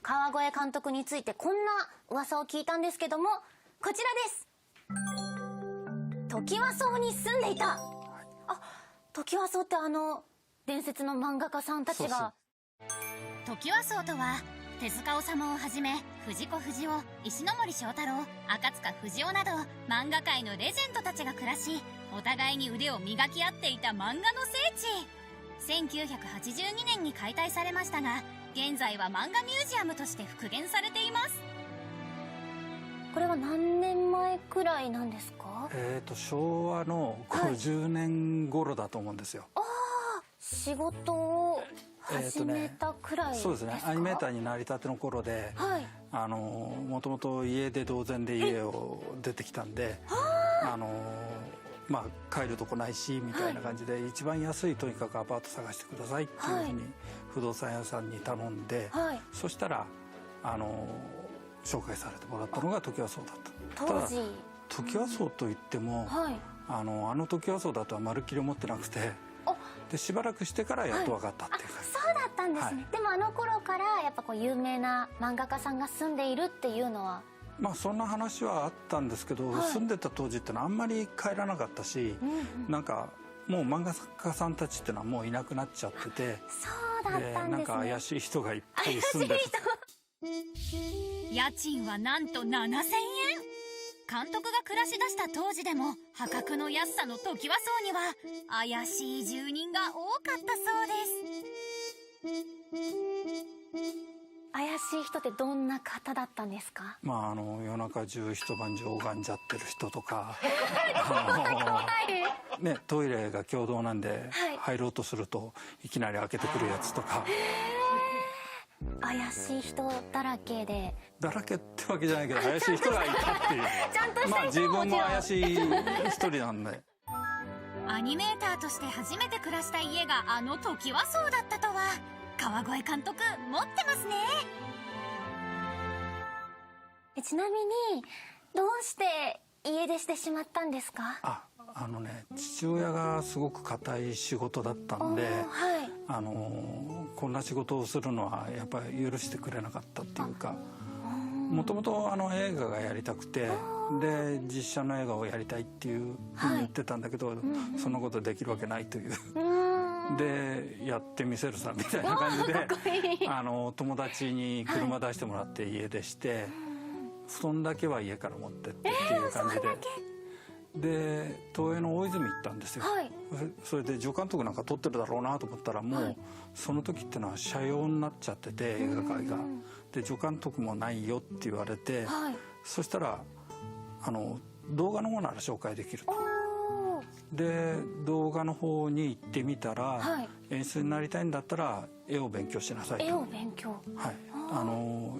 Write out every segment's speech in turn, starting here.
川越監督についてこんな噂を聞いたんですけども、こちらです。トキワ荘に住んでいた。あ、トキワ荘って伝説の漫画家さんたちが。トキワ荘とは手塚治虫をはじめ藤子不二雄、石ノ森章太郎、赤塚不二夫など漫画界のレジェンドたちが暮らし、お互いに腕を磨き合っていた漫画の聖地。1982年に解体されましたが、現在は漫画ミュージアムとして復元されています。これは何年前くらいなんですか？昭和の50年頃だと思うんですよ。ああ、仕事を始めたくらいですか？そうですね。アニメーターになりたての頃で、もともと家で同然で家を出てきたんで、まあ帰るとこないしみたいな感じで、一番安いとにかくアパート探してくださいっていうふうに不動産屋さんに頼んで、そしたら紹介されてもらったのがトキワ荘だった。ただトキワ荘といっても、トキワ荘だとはまるっきり思ってなくて、でしばらくしてからやっと分かったっていうか、そうだったんですね。でも頃からやっぱ有名な漫画家さんが住んでいるっていうのは、まあそんな話はあったんですけど、住んでた当時ってのはあんまり帰らなかったし、なんかもう漫画家さんたちってのはもういなくなっちゃってて、そうだったんですね。なんか怪しい人がいっぱい住んでる。家賃はなんと7000円。監督が暮らしだした当時でも破格の安さのトキワ荘には怪しい住人が多かったそうです。怪しい人ってどんな方だったんですか？まあ夜中中一晩中拝んじゃってる人とかね、トイレが共同なんで、入ろうとするといきなり開けてくるやつとか。怪しい人だらけで。だらけってわけじゃないけど、怪しい人がいたっていう。ちゃんとした人も。まあ自分も怪しい一人なんで。アニメーターとして初めて暮らした家がトキワ荘だったとは、川越監督持ってますね。ちなみにどうして家出してしまったんですか？父親がすごく固い仕事だったんで、こんな仕事をするのはやっぱり許してくれなかったっていうか、もともと映画がやりたくて、で実写の映画をやりたいっていうふうに言ってたんだけど、そんなことできるわけないという。でやってみせるさみたいな感じで友達に車出してもらって家出して、布団だけは家から持ってってっていう感じで。で東映の大泉行ったんですよ。それで助監督なんか撮ってるだろうなと思ったら、もうその時ってのは斜陽になっちゃってて、映画界が。で助監督もないよって言われて、そしたら動画の方なら紹介できると。で動画の方に行ってみたら、演出になりたいんだったら絵を勉強しなさいと。絵を勉強。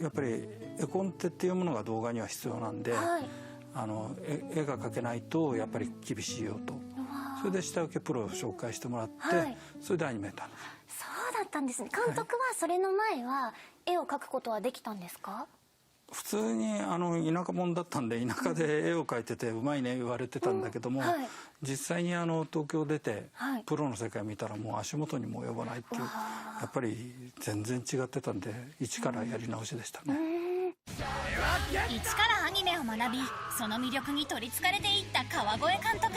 やっぱり絵コンテっていうものが動画には必要なんで、絵が描けないとやっぱり厳しいよと。それで下請けプロを紹介してもらって、それでアニメーター。そうだったんですね。監督はそれの前は絵を描くことはできたんですか？普通に田舎者だったんで、田舎で絵を描いててうまいね言われてたんだけども、実際に東京出てプロの世界見たらもう足元にも及ばないっていう、やっぱり全然違ってたんで、一からやり直しでしたね。一からアニメを学び、その魅力に取りつかれていった川越監督。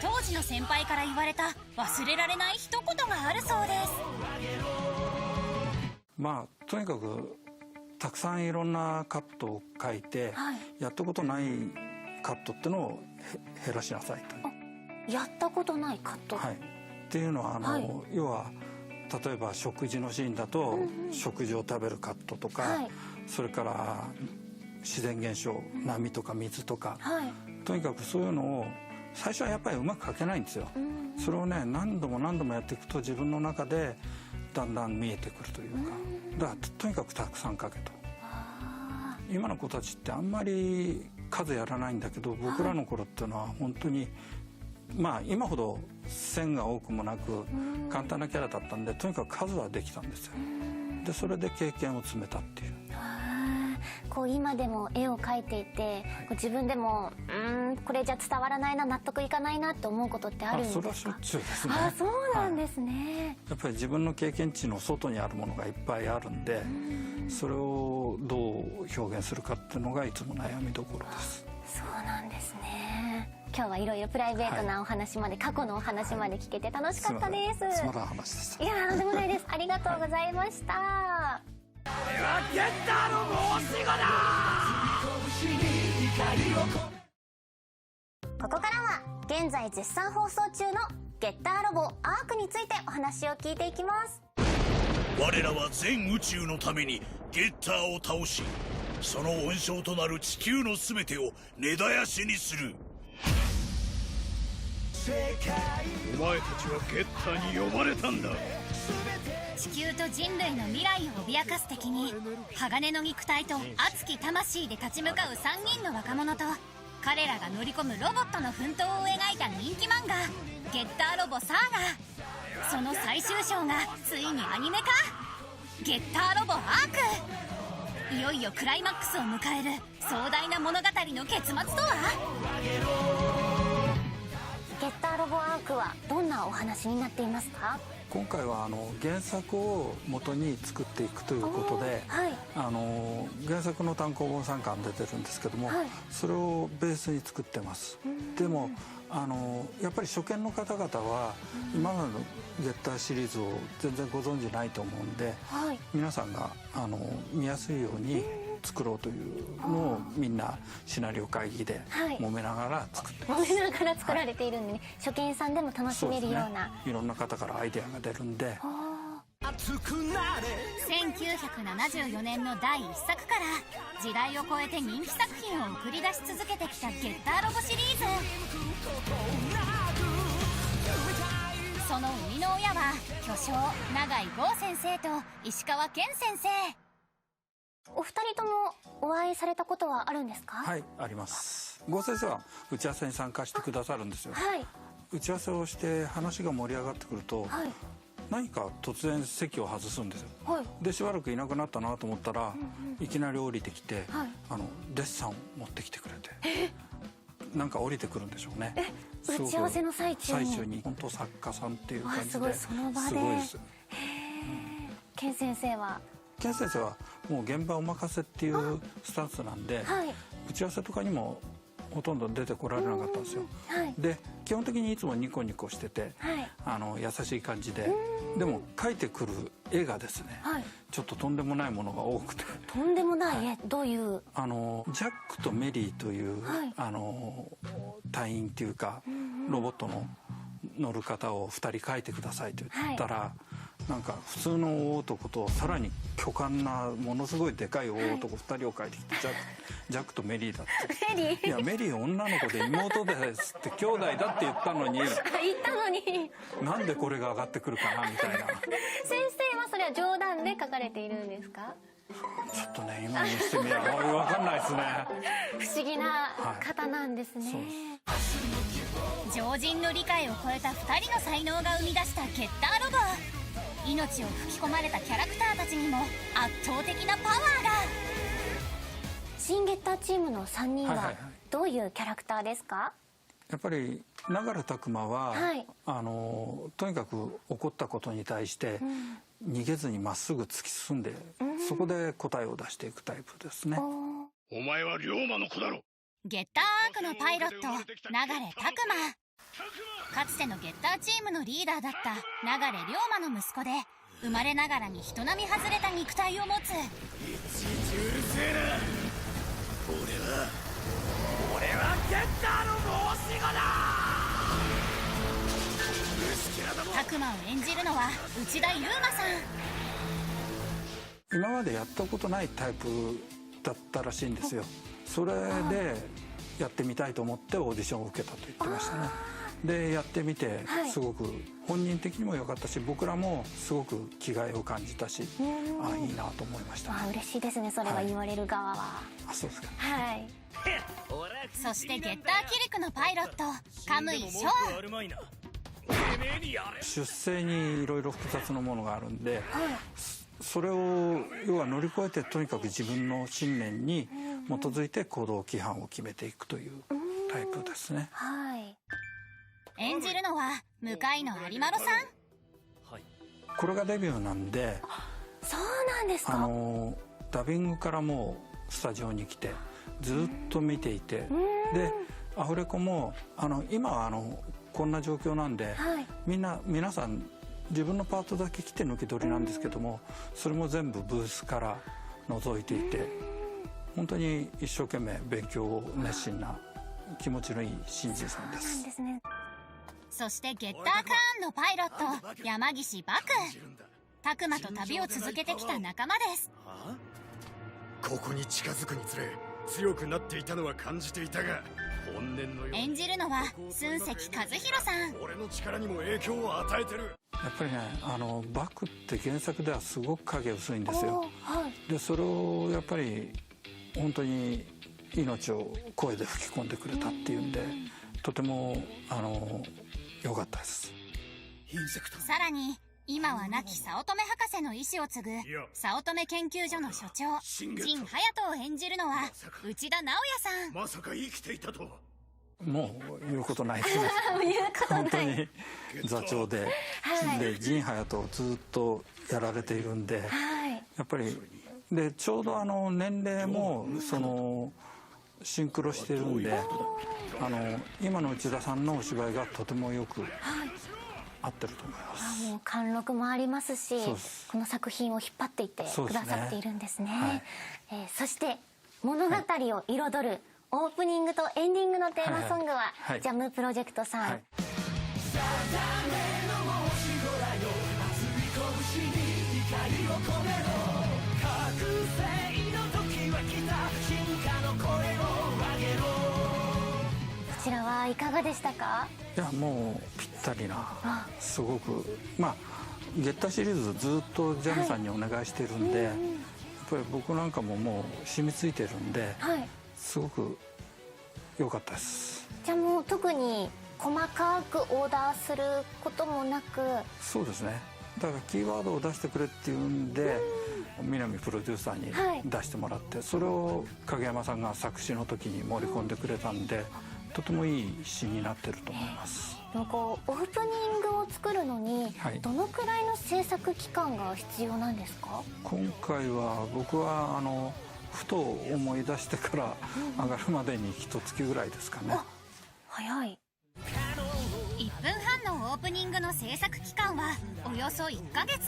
当時の先輩から言われた忘れられない一言があるそうです。まあとにかくたくさんいろんなカットを書いて、やったことないカットってのを減らしなさいという。やったことないカット。っていうのは要は例えば食事のシーンだと、食事を食べるカットとか、それから自然現象、波とか水とか、とにかくそういうのを最初はやっぱりうまく描けないんですよ。それをね何度も何度もやっていくと自分の中でだんだん見えてくるというか、だからとにかくたくさん描けと。今の子たちってあんまり数やらないんだけど、僕らの頃っていうのは本当にまあ今ほど線が多くもなく簡単なキャラだったんで、とにかく数はできたんですよ。でそれで経験を積めたっていう。今でも絵を描いていて、自分でもこれじゃ伝わらないな、納得いかないなって思うことってあるんですか？それはしょっちゅうですね。そうなんですね。やっぱり自分の経験値の外にあるものがいっぱいあるんで、それをどう表現するかっていうのがいつも悩みどころです。そうなんですね。今日はいろいろプライベートなお話まで、過去のお話まで聞けて楽しかったです。つまらん話でした。いやー、とんでもないです。ありがとうございました。これはゲッターの申し子だ。ここからは現在絶賛放送中のゲッターロボアークについてお話を聞いていきます。我らは全宇宙のためにゲッターを倒し、その温床となる地球の全てを根絶やしにする。お前たちはゲッターに呼ばれたんだ。地球と人類の未来を脅かす敵に鋼の肉体と熱き魂で立ち向かう3人の若者と彼らが乗り込むロボットの奮闘を描いた人気漫画「ゲッターロボサーガ」。その最終章がついにアニメ化。ゲッターロボアーク、いよいよクライマックスを迎える壮大な物語の結末とは。ゲッターロボアークはどんなお話になっていますか？今回は原作を元に作っていくということで、はい、原作の単行本3巻出てるんですけども、はい、それをベースに作ってます。でもやっぱり初見の方々は今までのゲッターシリーズを全然ご存じないと思うんで、はい、皆さんが見やすいように作ろうというのをみんなシナリオ会議で揉めながら作ってます。揉めながら作られているんでね、初見さんでも楽しめるような、ね、いろんな方からアイデアが出るんで。1974年の第1作から時代を超えて人気作品を送り出し続けてきたゲッターロボシリーズ。その生みの親は巨匠永井豪先生と石川健先生。お二人ともお会いされたことはあるんですか？はい、あります。郷先生は打ち合わせに参加してくださるんですよ。はい、打ち合わせをして話が盛り上がってくると、はい、何か突然席を外すんですよ。はい、でしばらくいなくなったなと思ったら、いきなり降りてきて、はい、デッサンを持ってきてくれて、なんか降りてくるんでしょうね。打ち合わせの最中に本当作家さんっていう感じで、すごい、その場で。すごいです。健先生はもう現場お任せっていうスタンスなんで、はい、打ち合わせとかにもほとんど出てこられなかったんですよ。はい、で基本的にいつもニコニコしてて、はい、優しい感じで、でも描いてくる絵がですね、はい、ちょっととんでもないものが多くて。とんでもない絵、どういう？ジャックとメリーという、はい、隊員っていうか、ロボットの乗る方を2人描いてくださいと言ったら、はい、なんか普通の大男とさらに巨漢なものすごいでかい大男2人を描いてきて、ジャックとメリーだって。メリー？いや、メリー女の子で妹ですって兄弟だって言ったのに言ったのになんでこれが上がってくるかなみたいな。先生はそれは冗談で書かれているんですか？ちょっとね、今にしてみれば分かんないですね。不思議な方なんですね。はい、常人の理解を超えた2人の才能が生み出したゲッターロボ。命を吹き込まれたキャラクターたちにも圧倒的なパワーが。新ゲッターチームの3人はどういうキャラクターですか？やっぱり流拓磨は、はい、とにかく起こったことに対して、逃げずにまっすぐ突き進んで、そこで答えを出していくタイプですね。お前は龍馬の子だろ。ゲッターアークのパイロット流拓磨。かつてのゲッターチームのリーダーだった流龍馬の息子で、生まれながらに人並み外れた肉体を持つ。いちいちうるせえな。俺はゲッターの申し子だ。拓磨を演じるのは内田悠馬さん。今までやったことないタイプだったらしいんですよ。それでやってみたいと思ってオーディションを受けたと言ってましたね。でやってみてすごく本人的にも良かったし、僕らもすごく気概を感じたし、あ、いいなと思いました、ね。嬉しいですね、それは言われる側は。あ、そうですか。はい。そしてゲッターキリクのパイロットカムイ翔。出生にいろいろ複雑なものがあるんで、それを要は乗り越えて、とにかく自分の信念に基づいて行動規範を決めていくというタイプですね。はい。演じるのは向井の有丸さん。これがデビューなんで。そうなんですか。ダビングからもうスタジオに来てずっと見ていて、でアフレコも今はこんな状況なんで、はい、皆さん自分のパートだけ来て抜き取りなんですけども、それも全部ブースから覗いていて、本当に一生懸命勉強を熱心な気持ちのいい新人さんです。そうなんですね。そしてゲッターカーンのパイロット山岸漠、拓磨と旅を続けてきた仲間です。ここに近づくにつれ強くなっていたのは感じていたが、本年のように演じるのは寸関和弘さん。俺の力にも影響を与えてる。やっぱりねバクって原作ではすごく影薄いんですよ。はい、でそれをやっぱり本当に命を声で吹き込んでくれたっていうんで、とても良かったです。さらに今は亡き早乙女博士の意志を継ぐ早乙女研究所の所長陣隼人を演じるのは内田直也さん。まさか生きていたとは。もう言うことないですね。本当に座長で、はい、で陣隼人をずっとやられているんで、はい、やっぱりでちょうど年齢もシンクロしてるんで、今の内田さんのお芝居がとてもよく合ってると思います。もう貫禄もありますし、この作品を引っ張っていってくださっているんですね。そして物語を彩るオープニングとエンディングのテーマソングはジャムプロジェクトさん。はい、こちらはいかがでしたか？いやもうぴったりな、すごくゲッターシリーズずっとジャムさんにお願いしてるんで、やっぱり僕なんかももう染みついてるんで、はい、すごく良かったです。じゃあもう特に細かくオーダーすることもなく。そうですね。だからキーワードを出してくれっていうんで、南プロデューサーに出してもらって、それを影山さんが作詞の時に盛り込んでくれたんで、とてもいい詩になってると思います。でもオープニングを作るのに、どのくらいの制作期間が必要なんですか？今回は僕はふと思い出してから上がるまでに1月ぐらいですかね。早い。1分半のオープニングの制作期間はおよそ1ヶ月。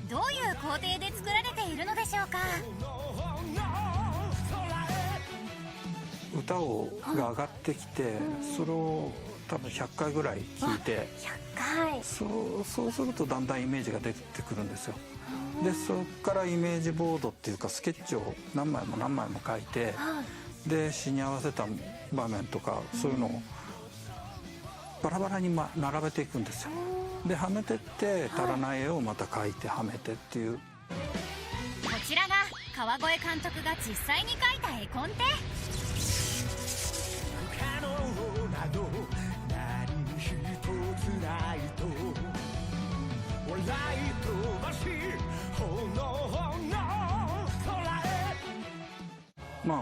どういう工程で作られているのでしょうか？歌が上がってきて、それを多分100回ぐらい聞いて、100回。そうするとだんだんイメージが出てくるんですよ。でそこからイメージボードっていうかスケッチを何枚も何枚も書いて、で詩に合わせた場面とかそういうのをバラバラに並べていくんですよ。ではめてって足らない絵をまた描いてはめてっていう。こちらが川越監督が実際に描いた絵コンテ。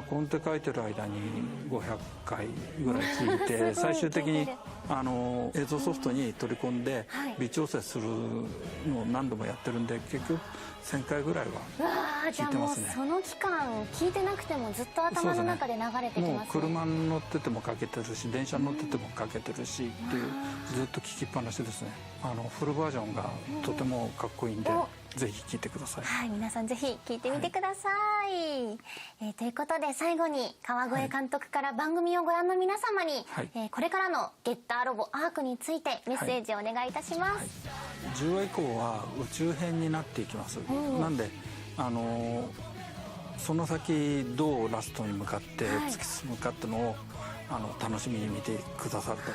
コンテ書いてる間に500回ぐらい聞いて最終的に映像ソフトに取り込んで微調整するのを何度もやってるんで、結局1000回ぐらいは聞いてますね。じゃあもうその期間聞いてなくてもずっと頭の中で流れてきますね。もう車に乗っててもかけてるし、電車に乗っててもかけてるしっていう、ずっと聞きっぱなしですね。フルバージョンがとてもかっこいいんで、ぜひ聴いてください。はい、皆さんぜひ聴いてみてください。ということで最後に川越監督から番組をご覧の皆様に、これからのゲッターロボアークについてメッセージをお願いいたします。10話以降は宇宙編になっていきます。なんでその先どうラストに向かって突き進むかっていうのを楽しみに見てくださると。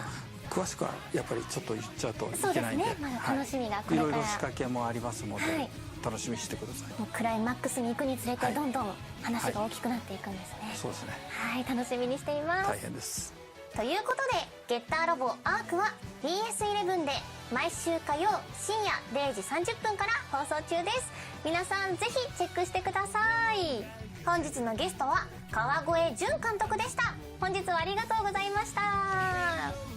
詳しくはやっぱりちょっと言っちゃうといけないんで、楽しみがこれからいろいろ仕掛けもありますので、楽しみにしてください。もうクライマックスに行くにつれてどんどん話が大きくなっていくんですね。そうですね。はい、楽しみにしています。大変です。ということでゲッターロボアークは BS11 で毎週火曜深夜0時30分から放送中です。皆さんぜひチェックしてください。本日のゲストは川越淳監督でした。本日はありがとうございました。